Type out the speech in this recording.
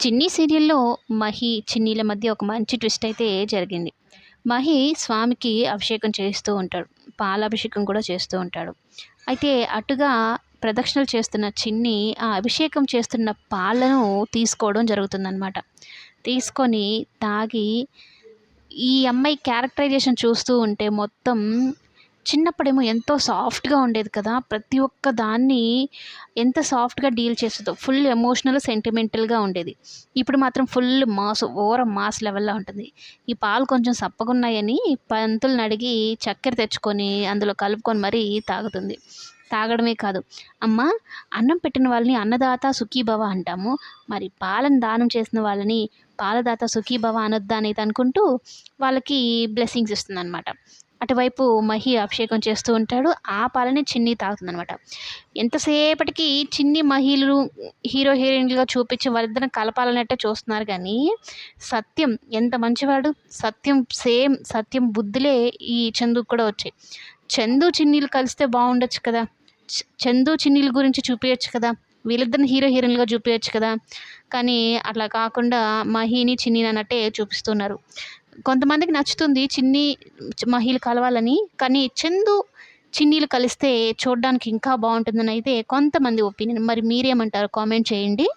చిన్ని సీరియల్‌లో మహి, చిన్నీల మధ్య ఒక మంచి ట్విస్ట్ అయితే జరిగింది. మహి స్వామికి అభిషేకం చేస్తూ ఉంటాడు. పాలాభిషేకం కూడా చేస్తూ ఉంటాడు. అయితే అటుగా ప్రదక్షిణలు చేస్తున్న చిన్ని ఆ అభిషేకం చేస్తున్న పాలను తీసుకోవడం జరుగుతుందనమాట. తీసుకొని తాగి ఈ అమ్మాయి క్యారెక్టరైజేషన్ చూస్తూ ఉంటే మొత్తం చిన్నప్పుడేమో ఎంతో సాఫ్ట్‌గా ఉండేది కదా! ప్రతి ఒక్క దాన్ని ఎంత సాఫ్ట్‌గా డీల్ చేస్తదో ఫుల్ ఎమోషనల్, సెంటిమెంటల్‌గా ఉండేది. ఇప్పుడు మాత్రం ఫుల్ మాస్ మాస్ లెవెల్‌లో ఉంటుంది. ఈ పాలు కొంచెం సప్పగున్నాయని పంతుల్నడిగి చక్కెర తెచ్చుకొని అందులో కలుపుకొని మరీ తాగుతుంది. తాగడమే కాదు, అమ్మ అన్నం పెట్టిన వాళ్ళని అన్నదాత సుఖీభవ అంటాము. మరి పాలను దానం చేసిన వాళ్ళని పాలదాత సుఖీభవ అనొద్దా అనేది అనుకుంటూ వాళ్ళకి బ్లెస్సింగ్స్ ఇస్తుందనమాట. అటువైపు మహి అభిషేకం చేస్తూ ఉంటాడు. ఆ పాలనే చిన్ని తాగుతుందనమాట. ఎంతసేపటికి చిన్ని, మహిలు హీరో, హీరోయిన్‌లుగా చూపించి వాళ్ళిద్దరిని కలపాలన్నట్టే చూస్తున్నారు గానీ, సత్యం ఎంత మంచివాడు. సత్యం బుద్ధులే ఈ చందుకి కూడా వచ్చాయి. చందు, చిన్నీలు కలిస్తే బావుండొచ్చు కదా! చందు, చిన్నీల గురించి చూపియొచ్చు కదా! వీళ్ళిద్దరిని హీరో, హీరోయిన్‌లుగా చూపియొచ్చు కదా! కానీ అట్లా కాకుండా మహిని, చిన్నిని అన్నట్టే చూపిస్తున్నారు. కొంతమందికి నచ్చుతుంది చిన్ని, మహిలు కలవాలని. కానీ చందు, చిన్నీలు కలిస్తే చూడ్డానికి ఇంకా బావుంటుందనయితే కొంతమంది ఒపీనియన్. మరి మీరేమంటారో కామెంట్ చేయండి.